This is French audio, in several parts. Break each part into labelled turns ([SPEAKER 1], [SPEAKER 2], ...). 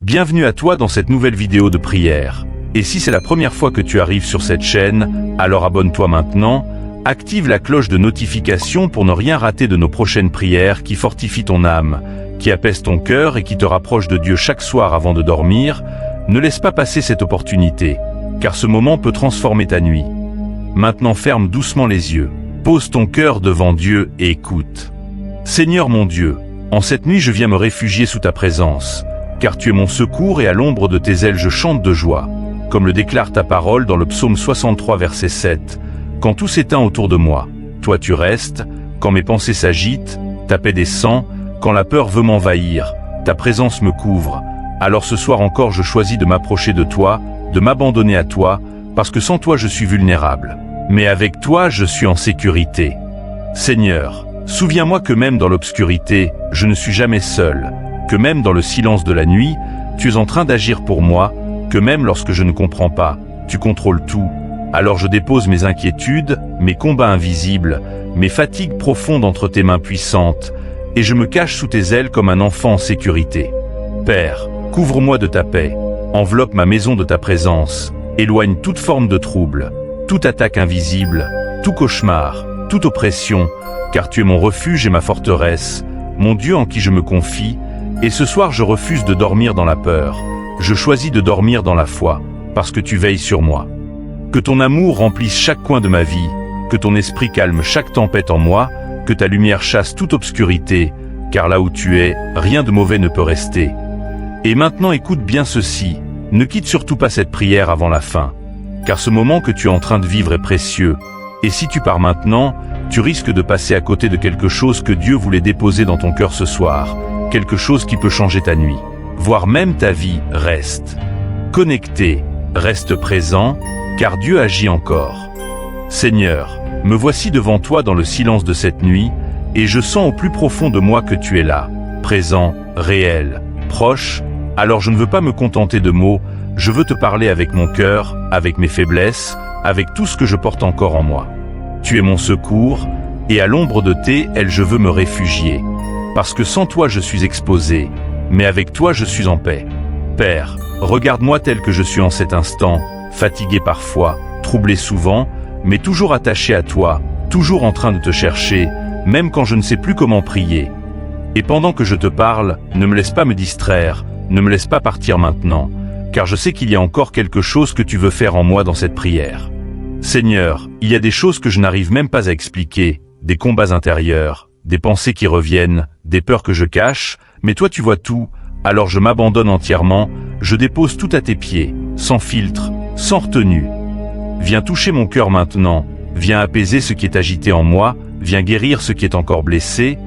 [SPEAKER 1] Bienvenue à toi dans cette nouvelle vidéo de prière. Et si c'est la première fois que tu arrives sur cette chaîne, alors abonne-toi maintenant, active la cloche de notification pour ne rien rater de nos prochaines prières qui fortifient ton âme, qui apaisent ton cœur et qui te rapprochent de Dieu chaque soir avant de dormir. Ne laisse pas passer cette opportunité, car ce moment peut transformer ta nuit. Maintenant ferme doucement les yeux, pose ton cœur devant Dieu et écoute. Seigneur mon Dieu, en cette nuit je viens me réfugier sous ta présence, car tu es mon secours et à l'ombre de tes ailes je chante de joie, comme le déclare ta parole dans le psaume 63 verset 7. Quand tout s'éteint autour de moi, toi tu restes, quand mes pensées s'agitent, ta paix descend, quand la peur veut m'envahir, ta présence me couvre. Alors ce soir encore je choisis de m'approcher de toi, de m'abandonner à toi, parce que sans toi je suis vulnérable. Mais avec toi je suis en sécurité. Seigneur, souviens-moi que même dans l'obscurité, je ne suis jamais seul, que même dans le silence de la nuit, tu es en train d'agir pour moi, que même lorsque je ne comprends pas, tu contrôles tout. Alors je dépose mes inquiétudes, mes combats invisibles, mes fatigues profondes entre tes mains puissantes, et je me cache sous tes ailes comme un enfant en sécurité. Père, couvre-moi de ta paix, enveloppe ma maison de ta présence, éloigne toute forme de trouble, toute attaque invisible, tout cauchemar, toute oppression, car tu es mon refuge et ma forteresse, mon Dieu en qui je me confie, et ce soir je refuse de dormir dans la peur, je choisis de dormir dans la foi, parce que tu veilles sur moi. Que ton amour remplisse chaque coin de ma vie, que ton esprit calme chaque tempête en moi, que ta lumière chasse toute obscurité, car là où tu es, rien de mauvais ne peut rester. Et maintenant écoute bien ceci, ne quitte surtout pas cette prière avant la fin, car ce moment que tu es en train de vivre est précieux, et si tu pars maintenant, tu risques de passer à côté de quelque chose que Dieu voulait déposer dans ton cœur ce soir, quelque chose qui peut changer ta nuit, voire même ta vie. Reste connecté, reste présent, car Dieu agit encore. Seigneur, me voici devant toi dans le silence de cette nuit, et je sens au plus profond de moi que tu es là, présent, réel, proche. Alors je ne veux pas me contenter de mots, je veux te parler avec mon cœur, avec mes faiblesses, avec tout ce que je porte encore en moi. Tu es mon secours, et à l'ombre de tes ailes je veux me réfugier, parce que sans toi je suis exposé, mais avec toi je suis en paix. Père, regarde-moi tel que je suis en cet instant, fatigué parfois, troublé souvent, mais toujours attaché à toi, toujours en train de te chercher, même quand je ne sais plus comment prier. Et pendant que je te parle, ne me laisse pas me distraire, ne me laisse pas partir maintenant, car je sais qu'il y a encore quelque chose que tu veux faire en moi dans cette prière. Seigneur, il y a des choses que je n'arrive même pas à expliquer, des combats intérieurs, des pensées qui reviennent, des peurs que je cache, mais toi tu vois tout, alors je m'abandonne entièrement, je dépose tout à tes pieds, sans filtre, sans retenue. Viens toucher mon cœur maintenant, viens apaiser ce qui est agité en moi, viens guérir ce qui est encore blessé,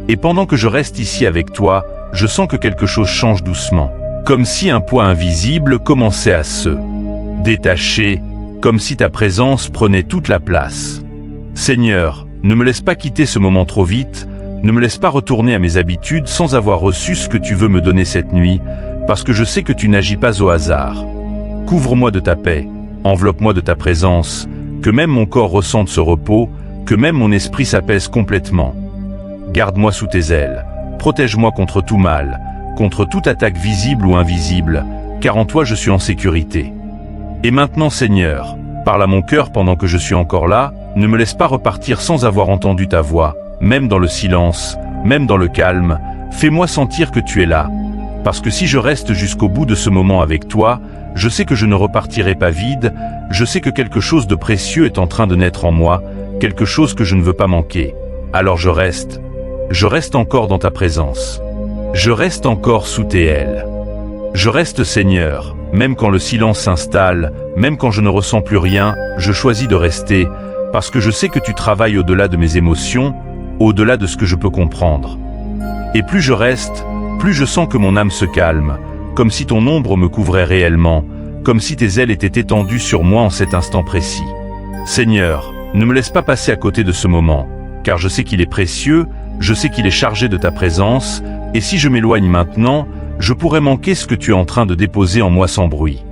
[SPEAKER 1] et pendant que je reste ici avec toi, je sens que quelque chose change doucement, comme si un poids invisible commençait à se détacher, comme si ta présence prenait toute la place. Seigneur, ne me laisse pas quitter ce moment trop vite, ne me laisse pas retourner à mes habitudes sans avoir reçu ce que tu veux me donner cette nuit, parce que je sais que tu n'agis pas au hasard. Couvre-moi de ta paix, enveloppe-moi de ta présence, que même mon corps ressente ce repos, que même mon esprit s'apaise complètement. Garde-moi sous tes ailes, protège-moi contre tout mal, contre toute attaque visible ou invisible, car en toi je suis en sécurité. Et maintenant Seigneur, parle à mon cœur pendant que je suis encore là, ne me laisse pas repartir sans avoir entendu ta voix, même dans le silence, même dans le calme, fais-moi sentir que tu es là. Parce que si je reste jusqu'au bout de ce moment avec toi, je sais que je ne repartirai pas vide, je sais que quelque chose de précieux est en train de naître en moi, quelque chose que je ne veux pas manquer. Alors je reste encore dans ta présence. Je reste encore sous tes ailes. Je reste Seigneur, même quand le silence s'installe, même quand je ne ressens plus rien, je choisis de rester, parce que je sais que tu travailles au-delà de mes émotions, au-delà de ce que je peux comprendre. Et plus je reste, plus je sens que mon âme se calme, comme si ton ombre me couvrait réellement, comme si tes ailes étaient étendues sur moi en cet instant précis. Seigneur, ne me laisse pas passer à côté de ce moment, car je sais qu'il est précieux, je sais qu'il est chargé de ta présence, et si je m'éloigne maintenant, je pourrais manquer ce que tu es en train de déposer en moi sans bruit.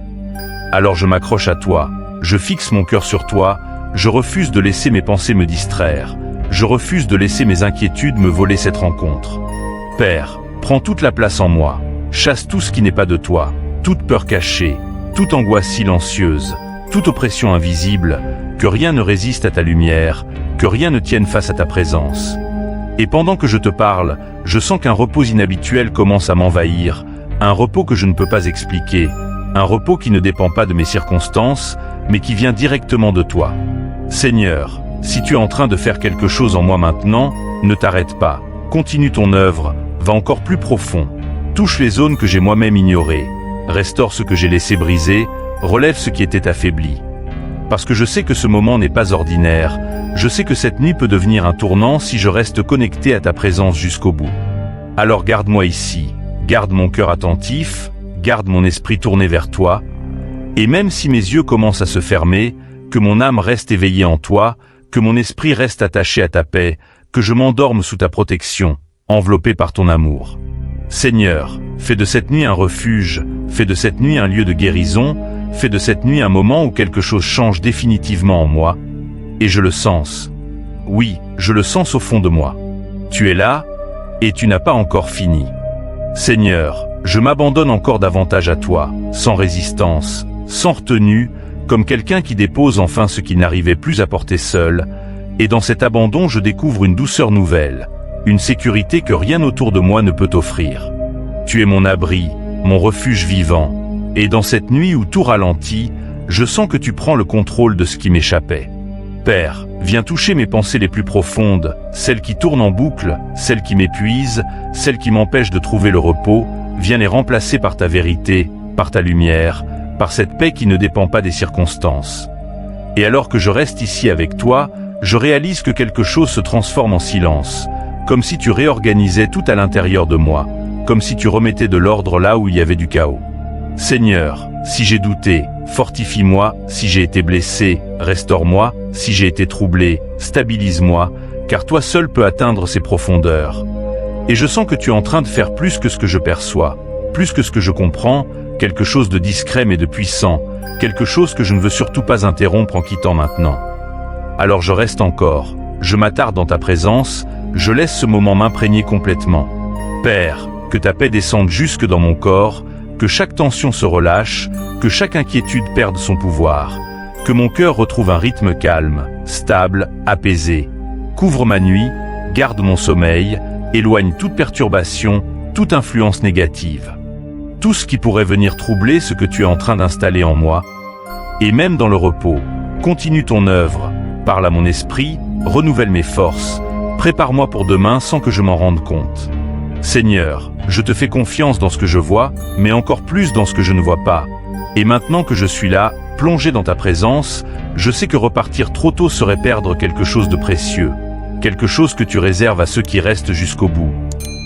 [SPEAKER 1] Alors je m'accroche à toi, je fixe mon cœur sur toi, je refuse de laisser mes pensées me distraire, je refuse de laisser mes inquiétudes me voler cette rencontre. Père, prends toute la place en moi, chasse tout ce qui n'est pas de toi, toute peur cachée, toute angoisse silencieuse, toute oppression invisible, que rien ne résiste à ta lumière, que rien ne tienne face à ta présence. Et pendant que je te parle, je sens qu'un repos inhabituel commence à m'envahir, un repos que je ne peux pas expliquer, un repos qui ne dépend pas de mes circonstances, mais qui vient directement de toi. Seigneur, si tu es en train de faire quelque chose en moi maintenant, ne t'arrête pas, continue ton œuvre, va encore plus profond, touche les zones que j'ai moi-même ignorées, restaure ce que j'ai laissé briser, relève ce qui était affaibli. Parce que je sais que ce moment n'est pas ordinaire, je sais que cette nuit peut devenir un tournant si je reste connecté à ta présence jusqu'au bout. Alors garde-moi ici, garde mon cœur attentif, garde mon esprit tourné vers toi, et même si mes yeux commencent à se fermer, que mon âme reste éveillée en toi, que mon esprit reste attaché à ta paix, que je m'endorme sous ta protection, enveloppé par ton amour. Seigneur, fais de cette nuit un refuge, fais de cette nuit un lieu de guérison, fais de cette nuit un moment où quelque chose change définitivement en moi, et je le sens. Oui, je le sens au fond de moi. Tu es là, et tu n'as pas encore fini. Seigneur, je m'abandonne encore davantage à toi, sans résistance, sans retenue, comme quelqu'un qui dépose enfin ce qu'il n'arrivait plus à porter seul, et dans cet abandon je découvre une douceur nouvelle, une sécurité que rien autour de moi ne peut offrir. Tu es mon abri, mon refuge vivant, et dans cette nuit où tout ralentit, je sens que tu prends le contrôle de ce qui m'échappait. Père, viens toucher mes pensées les plus profondes, celles qui tournent en boucle, celles qui m'épuisent, celles qui m'empêchent de trouver le repos, viens les remplacer par ta vérité, par ta lumière, par cette paix qui ne dépend pas des circonstances. Et alors que je reste ici avec toi, je réalise que quelque chose se transforme en silence, comme si tu réorganisais tout à l'intérieur de moi, comme si tu remettais de l'ordre là où il y avait du chaos. Seigneur, si j'ai douté, fortifie-moi, si j'ai été blessé, restaure-moi, si j'ai été troublé, stabilise-moi, car toi seul peux atteindre ces profondeurs. Et je sens que tu es en train de faire plus que ce que je perçois, plus que ce que je comprends, quelque chose de discret mais de puissant, quelque chose que je ne veux surtout pas interrompre en quittant maintenant. Alors je reste encore, je m'attarde dans ta présence, je laisse ce moment m'imprégner complètement. Père, que ta paix descende jusque dans mon corps, que chaque tension se relâche, que chaque inquiétude perde son pouvoir, que mon cœur retrouve un rythme calme, stable, apaisé. Couvre ma nuit, garde mon sommeil, éloigne toute perturbation, toute influence négative. Tout ce qui pourrait venir troubler ce que tu es en train d'installer en moi. Et même dans le repos, continue ton œuvre, parle à mon esprit, renouvelle mes forces, prépare-moi pour demain sans que je m'en rende compte. Seigneur, je te fais confiance dans ce que je vois, mais encore plus dans ce que je ne vois pas. Et maintenant que je suis là, plongé dans ta présence, je sais que repartir trop tôt serait perdre quelque chose de précieux, quelque chose que tu réserves à ceux qui restent jusqu'au bout.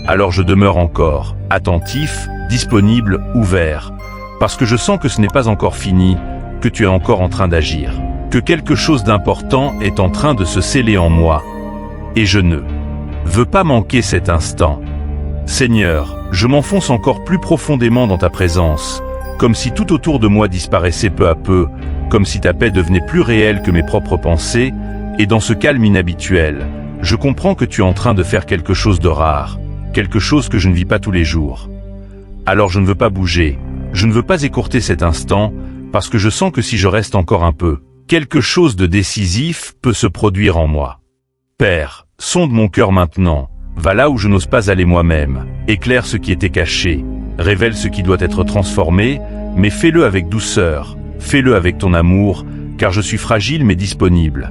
[SPEAKER 1] Alors je demeure encore, attentif, disponible, ouvert, parce que je sens que ce n'est pas encore fini, que tu es encore en train d'agir, que quelque chose d'important est en train de se sceller en moi. Et je ne veux pas manquer cet instant. Seigneur, je m'enfonce encore plus profondément dans ta présence, comme si tout autour de moi disparaissait peu à peu, comme si ta paix devenait plus réelle que mes propres pensées, et dans ce calme inhabituel, je comprends que tu es en train de faire quelque chose de rare, quelque chose que je ne vis pas tous les jours. Alors je ne veux pas bouger, je ne veux pas écourter cet instant, parce que je sens que si je reste encore un peu, quelque chose de décisif peut se produire en moi. Père, sonde mon cœur maintenant. Va là où je n'ose pas aller moi-même, éclaire ce qui était caché, révèle ce qui doit être transformé, mais fais-le avec douceur, fais-le avec ton amour, car je suis fragile mais disponible.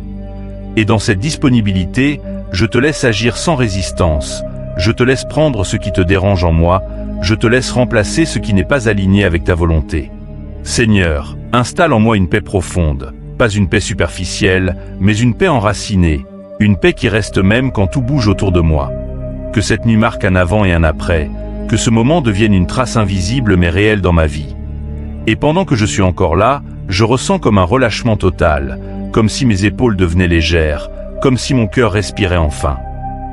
[SPEAKER 1] Et dans cette disponibilité, je te laisse agir sans résistance, je te laisse prendre ce qui te dérange en moi, je te laisse remplacer ce qui n'est pas aligné avec ta volonté. Seigneur, installe en moi une paix profonde, pas une paix superficielle, mais une paix enracinée, une paix qui reste même quand tout bouge autour de moi. Que cette nuit marque un avant et un après, que ce moment devienne une trace invisible mais réelle dans ma vie. Et pendant que je suis encore là, je ressens comme un relâchement total, comme si mes épaules devenaient légères, comme si mon cœur respirait enfin.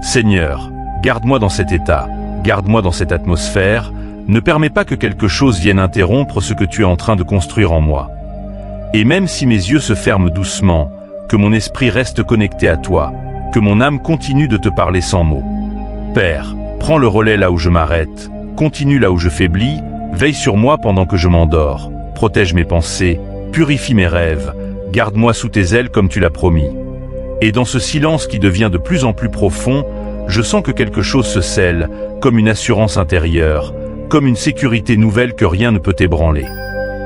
[SPEAKER 1] Seigneur, garde-moi dans cet état, garde-moi dans cette atmosphère, ne permets pas que quelque chose vienne interrompre ce que tu es en train de construire en moi. Et même si mes yeux se ferment doucement, que mon esprit reste connecté à toi, que mon âme continue de te parler sans mots. Père, prends le relais là où je m'arrête, continue là où je faiblis, veille sur moi pendant que je m'endors, protège mes pensées, purifie mes rêves, garde-moi sous tes ailes comme tu l'as promis. Et dans ce silence qui devient de plus en plus profond, je sens que quelque chose se scelle, comme une assurance intérieure, comme une sécurité nouvelle que rien ne peut ébranler.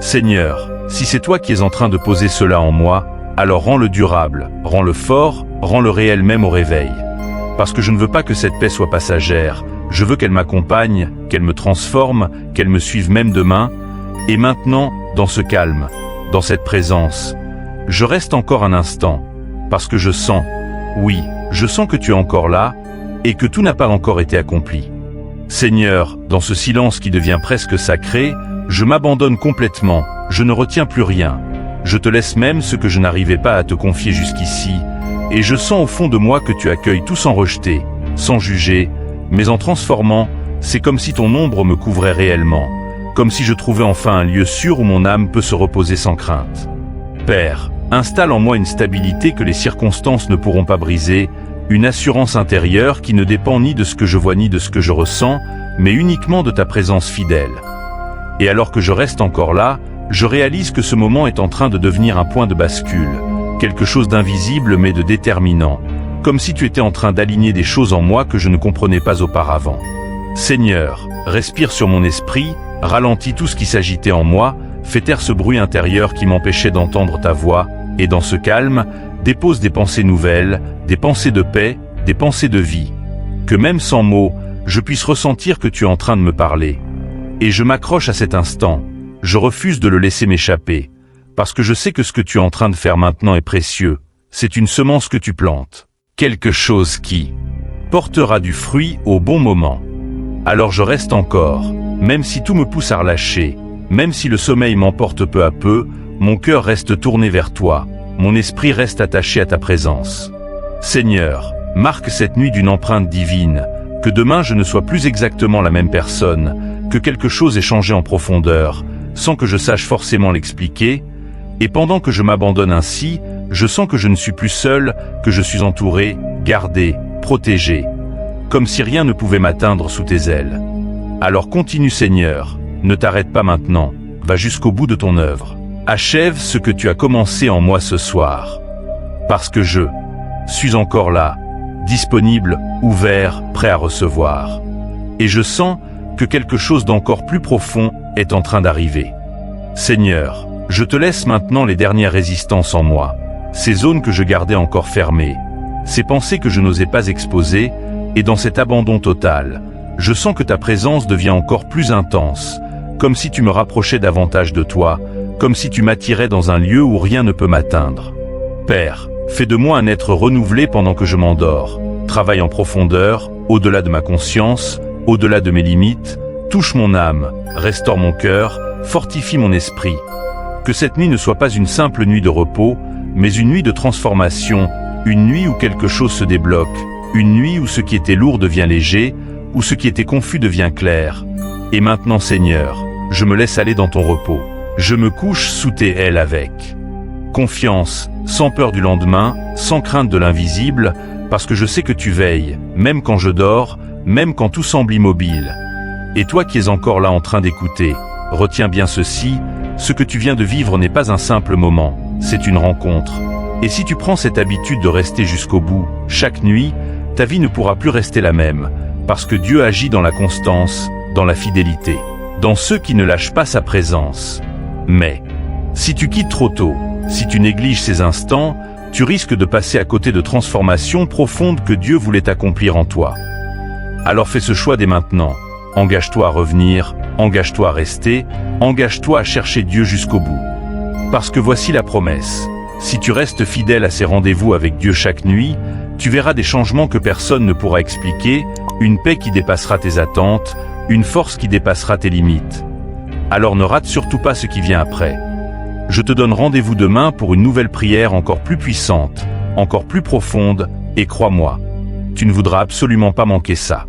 [SPEAKER 1] Seigneur, si c'est toi qui es en train de poser cela en moi, alors rends-le durable, rends-le fort, rends-le réel même au réveil. Parce que je ne veux pas que cette paix soit passagère, je veux qu'elle m'accompagne, qu'elle me transforme, qu'elle me suive même demain. Et maintenant, dans ce calme, dans cette présence, je reste encore un instant, parce que je sens, oui, je sens que tu es encore là, et que tout n'a pas encore été accompli. Seigneur, dans ce silence qui devient presque sacré, je m'abandonne complètement, je ne retiens plus rien. Je te laisse même ce que je n'arrivais pas à te confier jusqu'ici, et je sens au fond de moi que tu accueilles tout sans rejeter, sans juger, mais en transformant, c'est comme si ton ombre me couvrait réellement, comme si je trouvais enfin un lieu sûr où mon âme peut se reposer sans crainte. Père, installe en moi une stabilité que les circonstances ne pourront pas briser, une assurance intérieure qui ne dépend ni de ce que je vois ni de ce que je ressens, mais uniquement de ta présence fidèle. Et alors que je reste encore là, je réalise que ce moment est en train de devenir un point de bascule, quelque chose d'invisible mais de déterminant, comme si tu étais en train d'aligner des choses en moi que je ne comprenais pas auparavant. Seigneur, respire sur mon esprit, ralentis tout ce qui s'agitait en moi, fais taire ce bruit intérieur qui m'empêchait d'entendre ta voix, et dans ce calme, dépose des pensées nouvelles, des pensées de paix, des pensées de vie. Que même sans mots, je puisse ressentir que tu es en train de me parler. Et je m'accroche à cet instant, je refuse de le laisser m'échapper, parce que je sais que ce que tu es en train de faire maintenant est précieux, c'est une semence que tu plantes, quelque chose qui portera du fruit au bon moment. Alors je reste encore, même si tout me pousse à relâcher, même si le sommeil m'emporte peu à peu, mon cœur reste tourné vers toi, mon esprit reste attaché à ta présence. Seigneur, marque cette nuit d'une empreinte divine, que demain je ne sois plus exactement la même personne, que quelque chose ait changé en profondeur, sans que je sache forcément l'expliquer, et pendant que je m'abandonne ainsi, je sens que je ne suis plus seul, que je suis entouré, gardé, protégé, comme si rien ne pouvait m'atteindre sous tes ailes. Alors continue Seigneur, ne t'arrête pas maintenant, va jusqu'au bout de ton œuvre. Achève ce que tu as commencé en moi ce soir. Parce que je suis encore là, disponible, ouvert, prêt à recevoir. Et je sens que quelque chose d'encore plus profond est en train d'arriver. Seigneur, je te laisse maintenant les dernières résistances en moi, ces zones que je gardais encore fermées, ces pensées que je n'osais pas exposer, et dans cet abandon total, je sens que ta présence devient encore plus intense, comme si tu me rapprochais davantage de toi, comme si tu m'attirais dans un lieu où rien ne peut m'atteindre. Père, fais de moi un être renouvelé pendant que je m'endors, travaille en profondeur, au-delà de ma conscience, au-delà de mes limites, touche mon âme, restaure mon cœur, fortifie mon esprit. Que cette nuit ne soit pas une simple nuit de repos, mais une nuit de transformation, une nuit où quelque chose se débloque, une nuit où ce qui était lourd devient léger, où ce qui était confus devient clair. Et maintenant Seigneur, je me laisse aller dans ton repos. Je me couche sous tes ailes avec confiance, sans peur du lendemain, sans crainte de l'invisible, parce que je sais que tu veilles, même quand je dors, même quand tout semble immobile. Et toi qui es encore là en train d'écouter, retiens bien ceci, ce que tu viens de vivre n'est pas un simple moment, c'est une rencontre. Et si tu prends cette habitude de rester jusqu'au bout, chaque nuit, ta vie ne pourra plus rester la même, parce que Dieu agit dans la constance, dans la fidélité, dans ceux qui ne lâchent pas sa présence. Mais, si tu quittes trop tôt, si tu négliges ces instants, tu risques de passer à côté de transformations profondes que Dieu voulait accomplir en toi. Alors fais ce choix dès maintenant. Engage-toi à revenir, engage-toi à rester, engage-toi à chercher Dieu jusqu'au bout. Parce que voici la promesse. Si tu restes fidèle à ces rendez-vous avec Dieu chaque nuit, tu verras des changements que personne ne pourra expliquer, une paix qui dépassera tes attentes, une force qui dépassera tes limites. Alors ne rate surtout pas ce qui vient après. Je te donne rendez-vous demain pour une nouvelle prière encore plus puissante, encore plus profonde, et crois-moi, tu ne voudras absolument pas manquer ça.